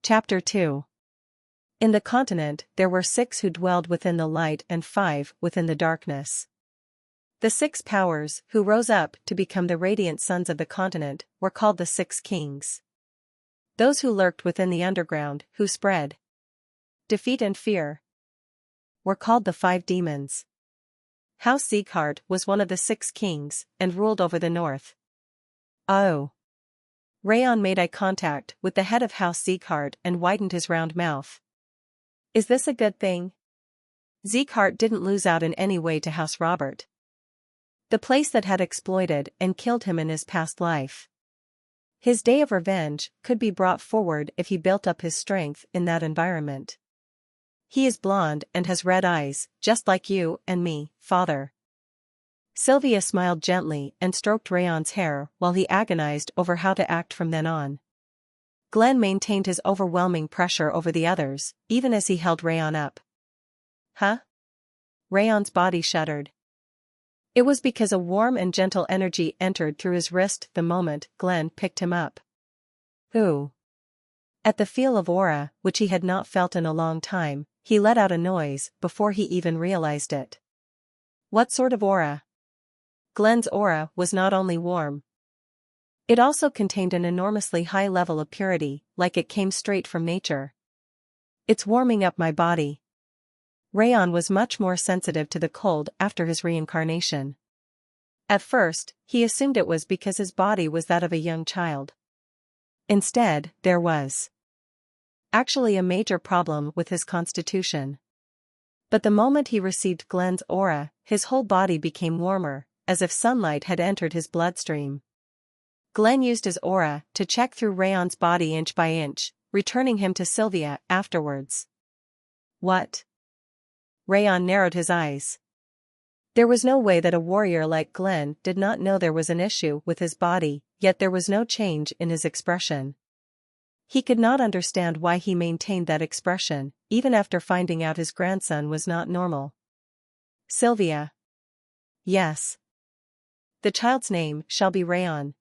Chapter 2. In the continent there were 6 who dwelled within the light and 5 within the darkness. The 6 powers, who rose up to become the radiant sons of the continent, were called the 6 kings. Those who lurked within the underground, who spread defeat and fear, were called the 5 demons. House Sieghart was one of the 6 kings, and ruled over the north. Oh! Rayon made eye contact with the head of House Sieghart and widened his round mouth. Is this a good thing? Sieghart didn't lose out in any way to House Robert, the place that had exploited and killed him in his past life. His day of revenge could be brought forward if he built up his strength in that environment. He is blonde and has red eyes, just like you and me, father. Sylvia smiled gently and stroked Rayon's hair while he agonized over how to act from then on. Glenn maintained his overwhelming pressure over the others, even as he held Rayon up. Huh? Rayon's body shuddered. It was because a warm and gentle energy entered through his wrist the moment Glenn picked him up. Ooh. At the feel of aura, which he had not felt in a long time, he let out a noise before he even realized it. What sort of aura? Glenn's aura was not only warm. It also contained an enormously high level of purity, like it came straight from nature. It's warming up my body. Rayon was much more sensitive to the cold after his reincarnation. At first, he assumed it was because his body was that of a young child. Instead, there was actually a major problem with his constitution. But the moment he received Glenn's aura, his whole body became warmer, as if sunlight had entered his bloodstream. Glenn used his aura to check through Rayon's body inch by inch, returning him to Sylvia afterwards. What? Rayon narrowed his eyes. There was no way that a warrior like Glenn did not know there was an issue with his body, yet there was no change in his expression. He could not understand why he maintained that expression, even after finding out his grandson was not normal. Sylvia. Yes. The child's name shall be Rayon.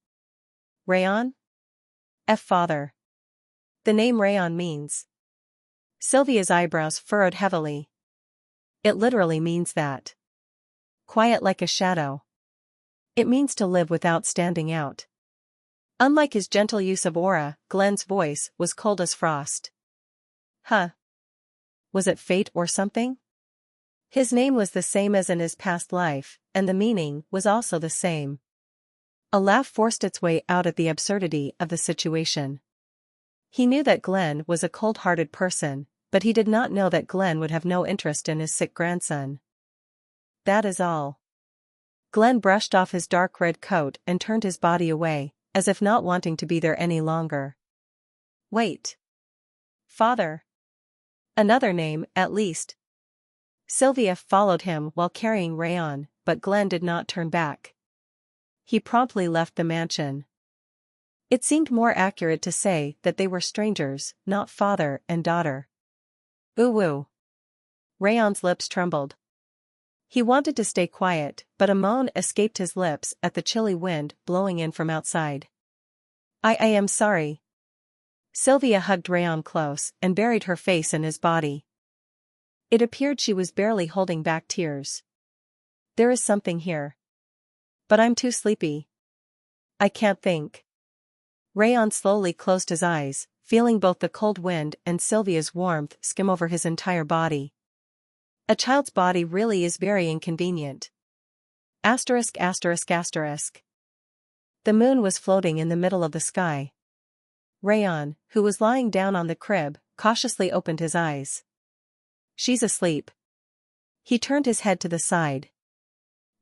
Rayon? Father. The name Rayon means. Sylvia's eyebrows furrowed heavily. It literally means that. Quiet like a shadow. It means to live without standing out. Unlike his gentle use of aura, Glenn's voice was cold as frost. Huh? Was it fate or something? His name was the same as in his past life, and the meaning was also the same. A laugh forced its way out at the absurdity of the situation. He knew that Glenn was a cold-hearted person, but he did not know that Glenn would have no interest in his sick grandson. That is all. Glenn brushed off his dark red coat and turned his body away, as if not wanting to be there any longer. Wait. Father. Another name, at least. Sylvia followed him while carrying Rayon, but Glenn did not turn back. He promptly left the mansion. It seemed more accurate to say that they were strangers, not father and daughter. Ooh-woo. Rayon's lips trembled. He wanted to stay quiet, but a moan escaped his lips at the chilly wind blowing in from outside. I am sorry. Sylvia hugged Rayon close and buried her face in his body. It appeared she was barely holding back tears. There is something here. But I'm too sleepy. I can't think. Rayon slowly closed his eyes, feeling both the cold wind and Sylvia's warmth skim over his entire body. A child's body really is very inconvenient. Asterisk asterisk asterisk. The moon was floating in the middle of the sky. Rayon, who was lying down on the crib, cautiously opened his eyes. She's asleep. He turned his head to the side.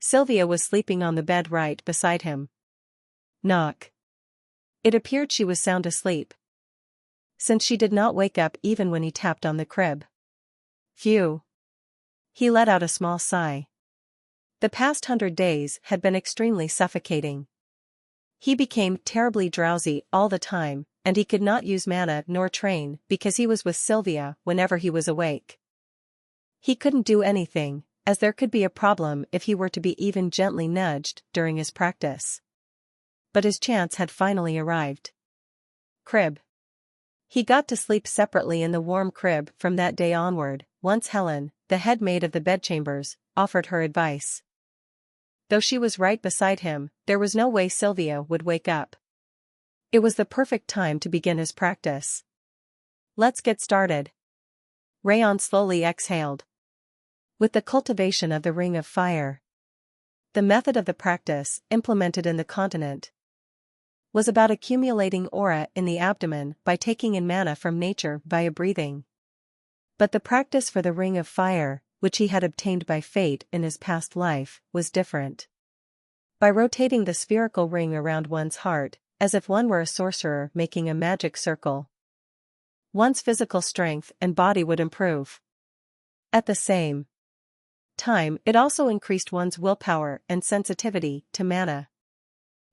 Sylvia was sleeping on the bed right beside him. Knock. It appeared she was sound asleep, since she did not wake up even when he tapped on the crib. Phew. He let out a small sigh. The past 100 days had been extremely suffocating. He became terribly drowsy all the time, and he could not use mana nor train because he was with Sylvia whenever he was awake. He couldn't do anything, as there could be a problem if he were to be even gently nudged during his practice. But his chance had finally arrived. Crib. He got to sleep separately in the warm crib from that day onward, once Helen, the head maid of the bedchambers, offered her advice. Though she was right beside him, there was no way Sylvia would wake up. It was the perfect time to begin his practice. Let's get started. Rayon slowly exhaled. With the cultivation of the Ring of Fire. The method of the practice, implemented in the continent, was about accumulating aura in the abdomen by taking in mana from nature via breathing. But the practice for the Ring of Fire, which he had obtained by fate in his past life, was different. By rotating the spherical ring around one's heart, as if one were a sorcerer making a magic circle, one's physical strength and body would improve. At the same time, it also increased one's willpower and sensitivity to mana.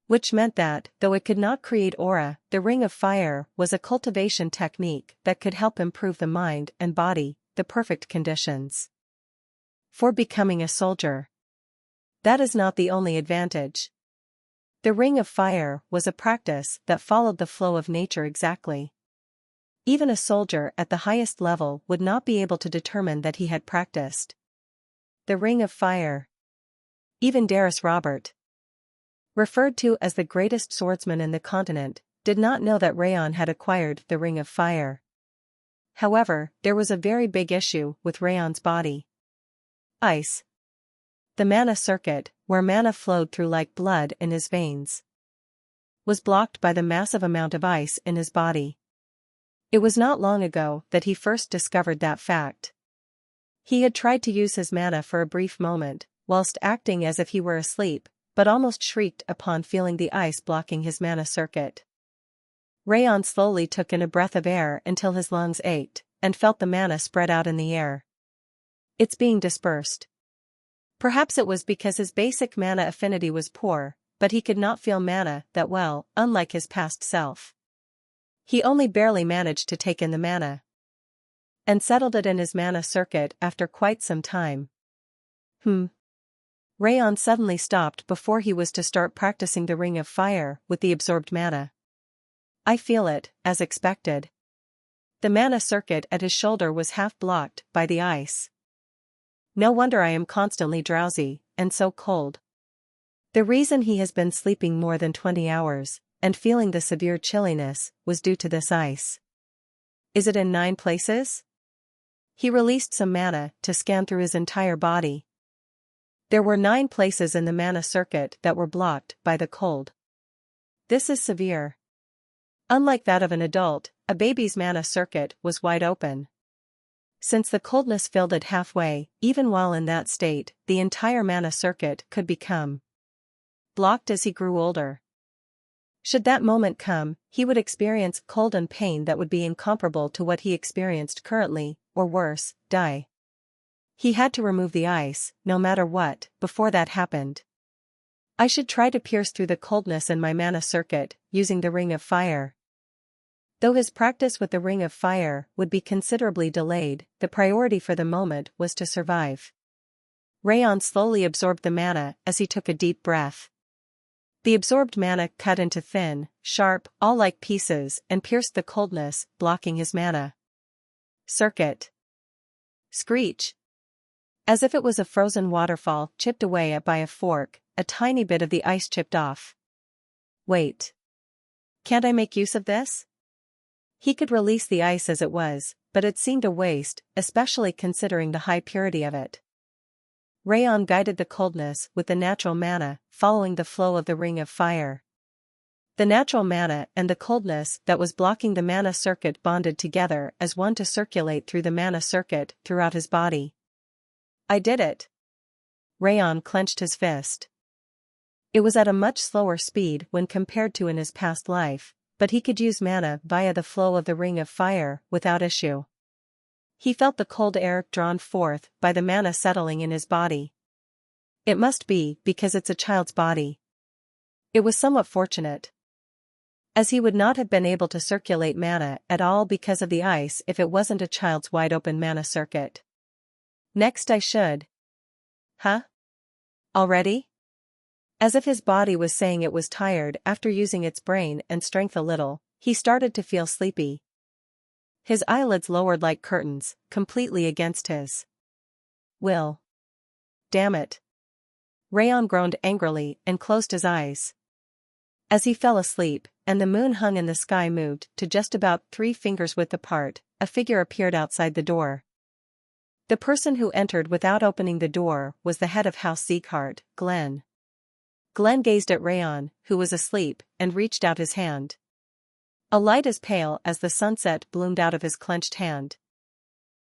Which meant that, though it could not create aura, the Ring of Fire was a cultivation technique that could help improve the mind and body, the perfect conditions for becoming a soldier. That is not the only advantage. The Ring of Fire was a practice that followed the flow of nature exactly. Even a soldier at the highest level would not be able to determine that he had practiced the Ring of Fire. Even Darius Robert, referred to as the greatest swordsman in the continent, did not know that Rayon had acquired the Ring of Fire. However, there was a very big issue with Rayon's body. Ice. The mana circuit, where mana flowed through like blood in his veins, was blocked by the massive amount of ice in his body. It was not long ago that he first discovered that fact. He had tried to use his mana for a brief moment, whilst acting as if he were asleep, but almost shrieked upon feeling the ice blocking his mana circuit. Rayon slowly took in a breath of air until his lungs ached, and felt the mana spread out in the air. It's being dispersed. Perhaps it was because his basic mana affinity was poor, but he could not feel mana that well, unlike his past self. He only barely managed to take in the mana, and settled it in his mana circuit after quite some time. Rayon suddenly stopped before he was to start practicing the Ring of Fire with the absorbed mana. I feel it, as expected. The mana circuit at his shoulder was half blocked by the ice. No wonder I am constantly drowsy, and so cold. The reason he has been sleeping more than 20 hours, and feeling the severe chilliness, was due to this ice. Is it in 9 places? He released some mana to scan through his entire body. There were 9 places in the mana circuit that were blocked by the cold. This is severe. Unlike that of an adult, a baby's mana circuit was wide open. Since the coldness filled it halfway, even while in that state, the entire mana circuit could become blocked as he grew older. Should that moment come, he would experience cold and pain that would be incomparable to what he experienced currently, or worse, die. He had to remove the ice, no matter what, before that happened. I should try to pierce through the coldness in my mana circuit, using the Ring of Fire. Though his practice with the Ring of Fire would be considerably delayed, the priority for the moment was to survive. Rayon slowly absorbed the mana as he took a deep breath. The absorbed mana cut into thin, sharp, awl-like pieces and pierced the coldness, blocking his mana circuit. Screech. As if it was a frozen waterfall chipped away at by a fork, a tiny bit of the ice chipped off. Wait. Can't I make use of this? He could release the ice as it was, but it seemed a waste, especially considering the high purity of it. Rayon guided the coldness with the natural mana, following the flow of the Ring of Fire. The natural mana and the coldness that was blocking the mana circuit bonded together as one to circulate through the mana circuit throughout his body. I did it. Rayon clenched his fist. It was at a much slower speed when compared to in his past life, but he could use mana via the flow of the Ring of Fire without issue. He felt the cold air drawn forth by the mana settling in his body. It must be because it's a child's body. It was somewhat fortunate, as he would not have been able to circulate mana at all because of the ice if it wasn't a child's wide-open mana circuit. Next I should. Huh? Already? As if his body was saying it was tired after using its brain and strength a little, he started to feel sleepy. His eyelids lowered like curtains, completely against his will. Damn it. Rayon groaned angrily and closed his eyes. As he fell asleep, and the moon hung in the sky moved to just about 3 fingers width apart, a figure appeared outside the door. The person who entered without opening the door was the head of House Sieghart, Glenn. Glenn gazed at Rayon, who was asleep, and reached out his hand. A light as pale as the sunset bloomed out of his clenched hand.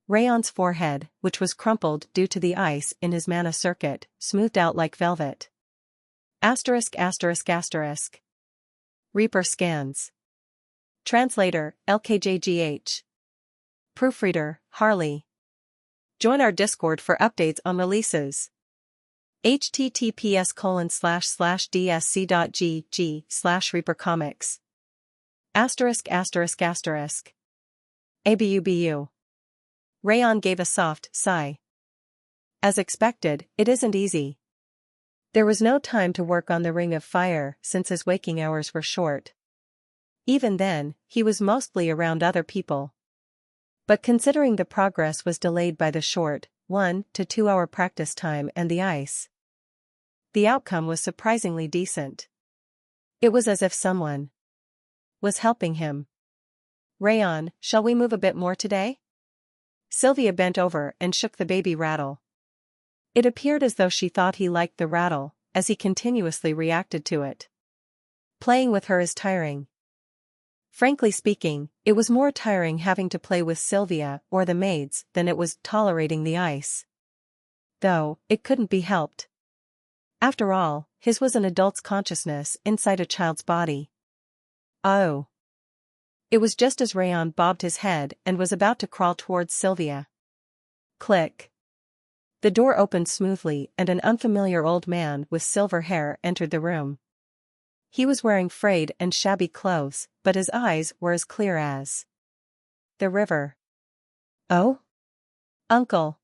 Rayon's forehead, which was crumpled due to the ice in his mana circuit, smoothed out like velvet. ******. Reaper scans. Translator, LKJGH. Proofreader, Harley. Join our Discord for updates on releases. https://dsc.gg/reapercomics. ******. ABUBU. Rayon gave a soft sigh. As expected, it isn't easy. There was no time to work on the Ring of Fire since his waking hours were short. Even then, he was mostly around other people. But considering the progress was delayed by the short, 1 to 2 hour practice time and the ice, the outcome was surprisingly decent. It was as if someone was helping him. Rayon, shall we move a bit more today? Sylvia bent over and shook the baby rattle. It appeared as though she thought he liked the rattle, as he continuously reacted to it. Playing with her is tiring. Frankly speaking, it was more tiring having to play with Sylvia or the maids than it was tolerating the ice. Though, it couldn't be helped. After all, his was an adult's consciousness inside a child's body. Oh. It was just as Rayon bobbed his head and was about to crawl towards Sylvia. Click. The door opened smoothly and an unfamiliar old man with silver hair entered the room. He was wearing frayed and shabby clothes, but his eyes were as clear as the river. Oh? Uncle.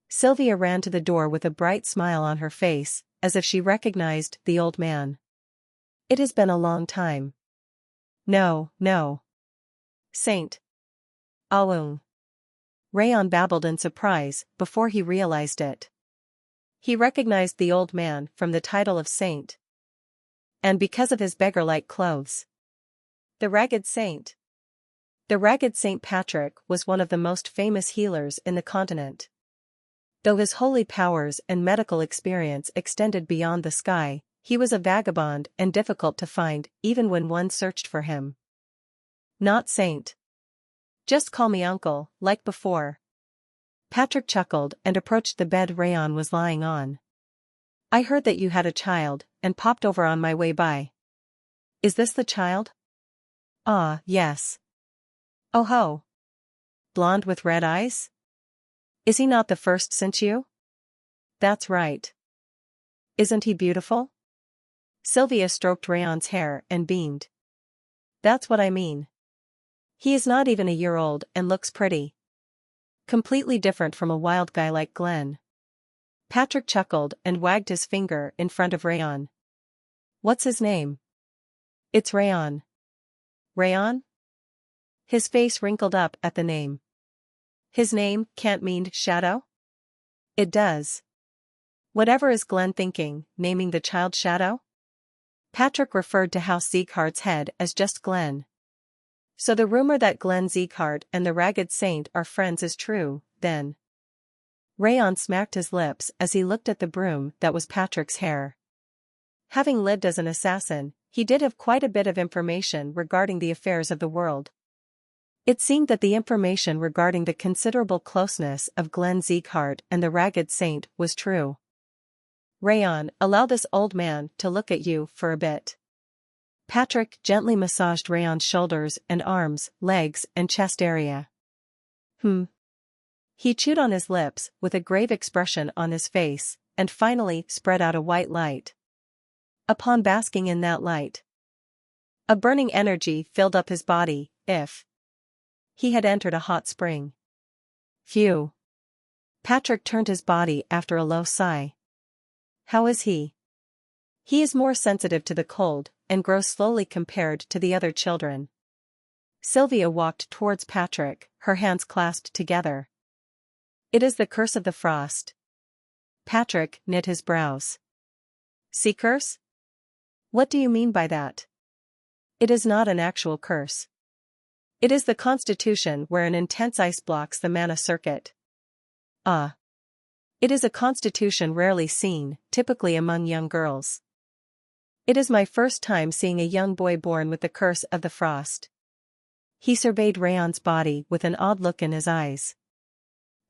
Sylvia ran to the door with a bright smile on her face, as if she recognized the old man. It has been a long time. No. Saint Aung. Rayon babbled in surprise before he realized it. He recognized the old man from the title of saint. And because of his beggar-like clothes. The Ragged Saint. The Ragged Saint Patrick was one of the most famous healers in the continent. Though his holy powers and medical experience extended beyond the sky, he was a vagabond and difficult to find even when one searched for him. Not Saint. Just call me Uncle, like before. Patrick chuckled and approached the bed Rayon was lying on. I heard that you had a child, and popped over on my way by. Is this the child? Ah, yes. Oh ho. Blonde with red eyes? Is he not the first since you? That's right. Isn't he beautiful? Sylvia stroked Rayon's hair and beamed. That's what I mean. He is not even a year old and looks pretty. Completely different from a wild guy like Glenn. Patrick chuckled and wagged his finger in front of Rayon. What's his name? It's Rayon. Rayon? His face wrinkled up at the name. His name can't mean shadow? It does. Whatever is Glenn thinking, naming the child Shadow? Patrick referred to House Sieghart's head as just Glenn. So the rumor that Glenn Sieghart and the Ragged Saint are friends is true, then. Rayon smacked his lips as he looked at the broom that was Patrick's hair. Having lived as an assassin, he did have quite a bit of information regarding the affairs of the world. It seemed that the information regarding the considerable closeness of Glenn Sieghart and the Ragged Saint was true. Rayon, allow this old man to look at you for a bit. Patrick gently massaged Rayon's shoulders and arms, legs, and chest area. He chewed on his lips with a grave expression on his face, and finally spread out a white light. Upon basking in that light, a burning energy filled up his body, if he had entered a hot spring. Phew. Patrick turned his body after a low sigh. How is he? He is more sensitive to the cold, and grows slowly compared to the other children. Sylvia walked towards Patrick, her hands clasped together. It is the curse of the frost. Patrick knit his brows. Sea curse? What do you mean by that? It is not an actual curse. It is the constitution where an intense ice blocks the mana circuit. Ah. It is a constitution rarely seen, typically among young girls. It is my first time seeing a young boy born with the curse of the frost. He surveyed Rayon's body with an odd look in his eyes.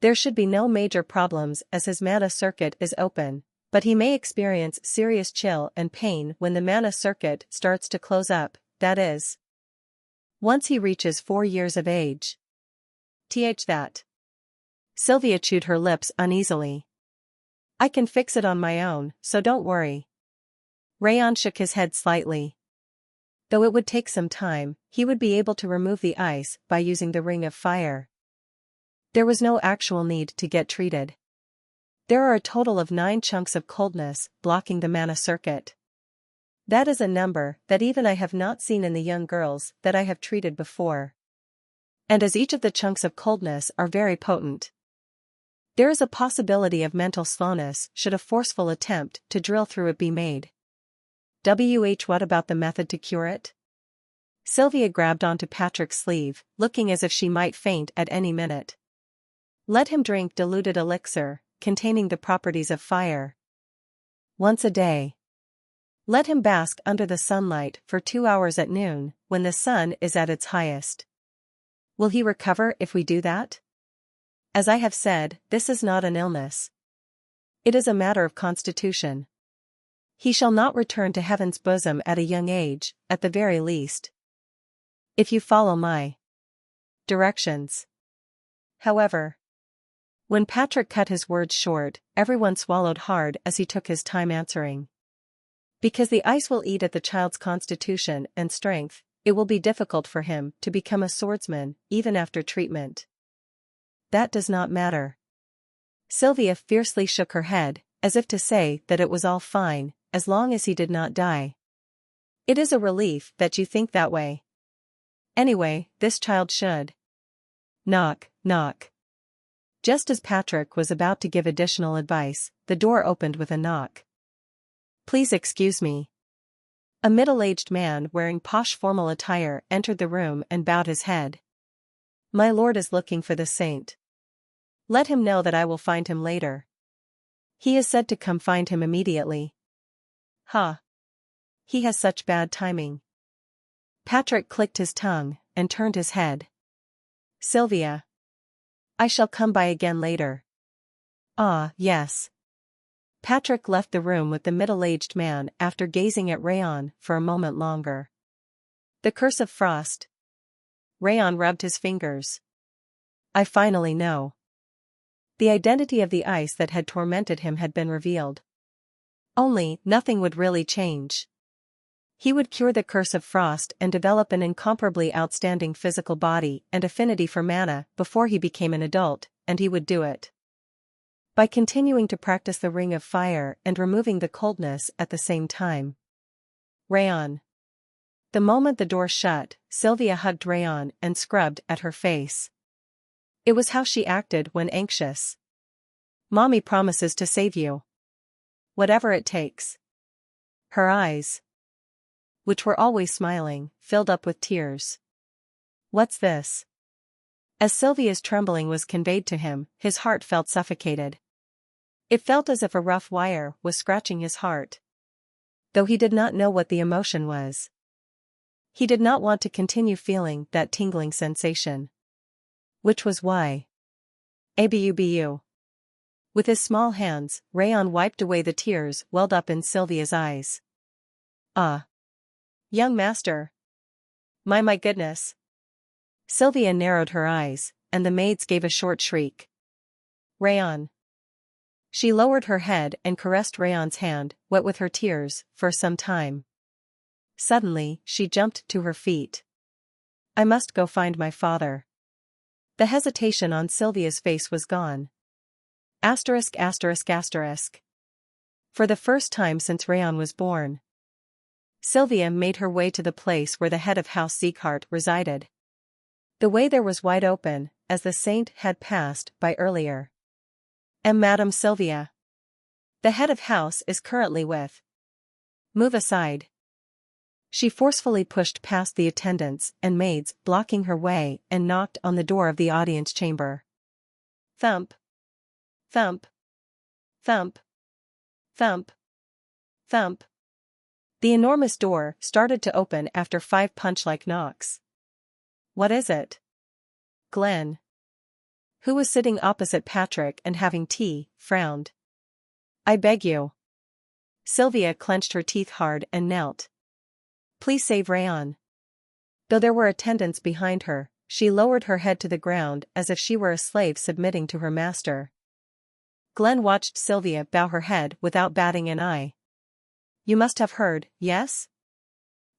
There should be no major problems as his mana circuit is open, but he may experience serious chill and pain when the mana circuit starts to close up, that is, once he reaches 4 years of age. That. Sylvia chewed her lips uneasily. I can fix it on my own, so don't worry. Rayon shook his head slightly. Though it would take some time, he would be able to remove the ice by using the ring of fire. There was no actual need to get treated. There are a total of 9 chunks of coldness blocking the mana circuit. That is a number that even I have not seen in the young girls that I have treated before. And as each of the chunks of coldness are very potent, there is a possibility of mental slowness should a forceful attempt to drill through it be made. What about the method to cure it? Sylvia grabbed onto Patrick's sleeve, looking as if she might faint at any minute. Let him drink diluted elixir, containing the properties of fire. Once a day. Let him bask under the sunlight for 2 hours at noon, when the sun is at its highest. Will he recover if we do that? As I have said, this is not an illness. It is a matter of constitution. He shall not return to heaven's bosom at a young age, at the very least. If you follow my directions. However, when Patrick cut his words short, everyone swallowed hard as he took his time answering. Because the ice will eat at the child's constitution and strength, it will be difficult for him to become a swordsman, even after treatment. That does not matter. Sylvia fiercely shook her head, as if to say that it was all fine, as long as he did not die. It is a relief that you think that way. Anyway, this child should. Knock, knock. Just as Patrick was about to give additional advice, the door opened with a knock. Please excuse me. A middle-aged man wearing posh formal attire entered the room and bowed his head. My lord is looking for the saint. Let him know that I will find him later. He is said to come find him immediately. Ha! He has such bad timing. Patrick clicked his tongue and turned his head. Sylvia. I shall come by again later. Ah, yes. Patrick left the room with the middle-aged man after gazing at Rayon for a moment longer. The curse of frost. Rayon rubbed his fingers. I finally know. The identity of the ice that had tormented him had been revealed. Only, nothing would really change. He would cure the curse of frost and develop an incomparably outstanding physical body and affinity for mana before he became an adult, and he would do it by continuing to practice the ring of fire and removing the coldness at the same time. Rayon. The moment the door shut, Sylvia hugged Rayon and scrubbed at her face. It was how she acted when anxious. Mommy promises to save you. Whatever it takes. Her eyes, which were always smiling, filled up with tears. What's this? As Sylvia's trembling was conveyed to him, his heart felt suffocated. It felt as if a rough wire was scratching his heart. Though he did not know what the emotion was. He did not want to continue feeling that tingling sensation. Which was why. Abubu. With his small hands, Rayon wiped away the tears welled up in Sylvia's eyes. Ah. Young master. My goodness. Sylvia narrowed her eyes, and the maids gave a short shriek. Rayon. She lowered her head and caressed Rayon's hand, wet with her tears, for some time. Suddenly, she jumped to her feet. I must go find my father. The hesitation on Sylvia's face was gone. Asterisk. For the first time since Rayon was born. Sylvia made her way to the place where the head of House Sieghart resided. The way there was wide open, as the saint had passed by earlier. "And Madame Sylvia. The head of house is currently with. Move aside." She forcefully pushed past the attendants and maids blocking her way and knocked on the door of the audience chamber. Thump. Thump. Thump. Thump. Thump. The enormous door started to open after 5 punch-like knocks. "What is it?" Glenn, who was sitting opposite Patrick and having tea, frowned. "I beg you." Sylvia clenched her teeth hard and knelt. "Please save Rayon." Though there were attendants behind her, she lowered her head to the ground as if she were a slave submitting to her master. Glenn watched Sylvia bow her head without batting an eye. "You must have heard, yes?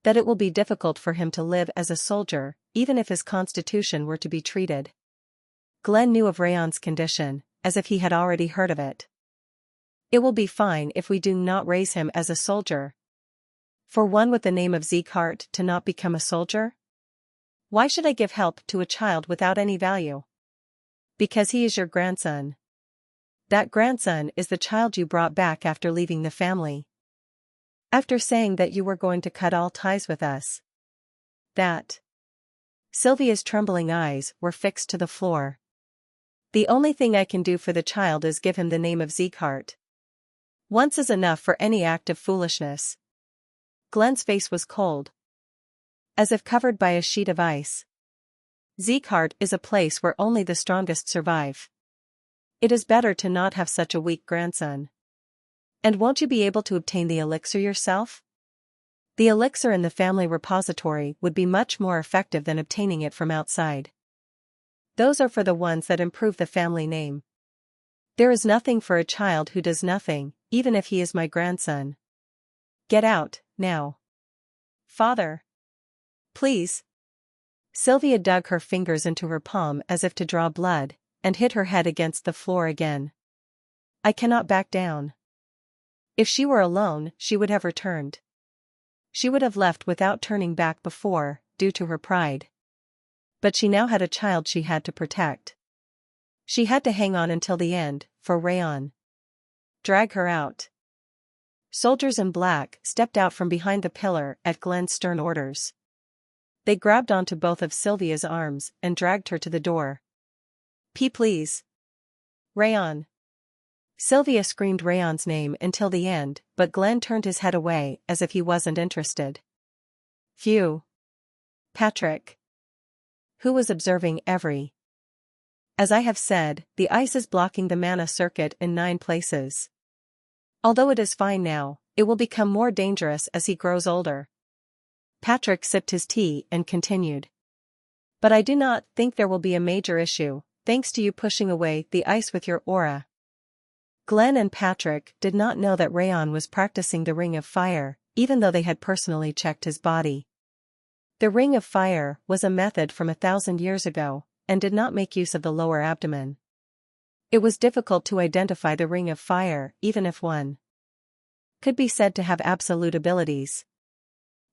That it will be difficult for him to live as a soldier, even if his constitution were to be treated." Glenn knew of Rayon's condition, as if he had already heard of it. "It will be fine if we do not raise him as a soldier." For one with the name of Sieghart to not become a soldier? "Why should I give help to a child without any value?" "Because he is your grandson. That grandson is the child you brought back after leaving the family. After saying that you were going to cut all ties with us." That. Sylvia's trembling eyes were fixed to the floor. "The only thing I can do for the child is give him the name of Sieghart. Once is enough for any act of foolishness." Glenn's face was cold, as if covered by a sheet of ice. "Sieghart is a place where only the strongest survive. It is better to not have such a weak grandson." "And won't you be able to obtain the elixir yourself?" "The elixir in the family repository would be much more effective than obtaining it from outside. Those are for the ones that improve the family name. There is nothing for a child who does nothing, even if he is my grandson. Get out, now. Father. Please." Sylvia dug her fingers into her palm as if to draw blood, and hit her head against the floor again. "I cannot back down." If she were alone, she would have returned. She would have left without turning back before, due to her pride. But she now had a child she had to protect. She had to hang on until the end, for Rayon. Drag her out. Soldiers in black stepped out from behind the pillar at Glenn's stern orders. They grabbed onto both of Sylvia's arms and dragged her to the door. Please. Rayon." Sylvia screamed Rayon's name until the end, but Glenn turned his head away as if he wasn't interested. Phew. Patrick, who was observing every. As I have said, the ice is blocking the mana circuit in 9 places. Although it is fine now, it will become more dangerous as he grows older. Patrick sipped his tea and continued. "But I do not think there will be a major issue, thanks to you pushing away the ice with your aura." Glenn and Patrick did not know that Rayon was practicing the Ring of Fire, even though they had personally checked his body. The Ring of Fire was a method from 1,000 years ago, and did not make use of the lower abdomen. It was difficult to identify the Ring of Fire, even if one could be said to have absolute abilities.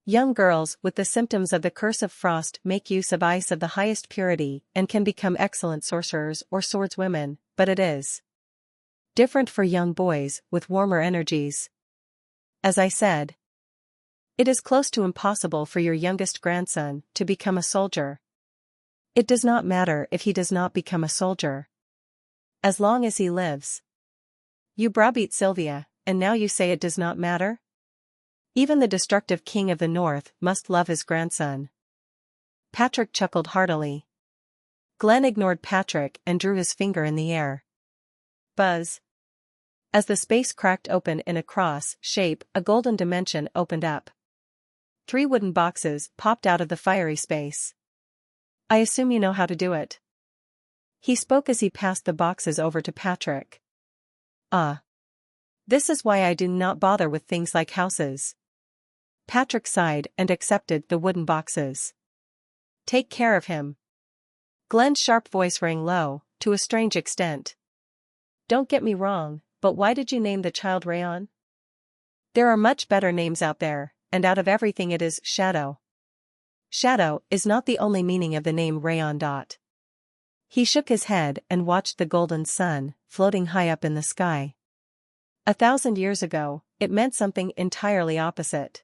Young girls with the symptoms of the Curse of Frost make use of ice of the highest purity and can become excellent sorcerers or swordswomen, but it is different for young boys with warmer energies. As I said, it is close to impossible for your youngest grandson to become a soldier. It does not matter if he does not become a soldier, as long as he lives. You browbeat Sylvia, and now you say it does not matter? Even the destructive king of the north must love his grandson. Patrick chuckled heartily. Glenn ignored Patrick and drew his finger in the air. Buzz. As the space cracked open in a cross shape, a golden dimension opened up. 3 wooden boxes popped out of the fiery space. "I assume you know how to do it." He spoke as he passed the boxes over to Patrick. This is why I do not bother with things like houses." Patrick sighed and accepted the wooden boxes. "Take care of him." Glenn's sharp voice rang low, to a strange extent. "Don't get me wrong, but why did you name the child Rayon? There are much better names out there, and out of everything it is Shadow." Shadow is not the only meaning of the name Rayon. He shook his head and watched the golden sun, floating high up in the sky. 1,000 years ago, it meant something entirely opposite.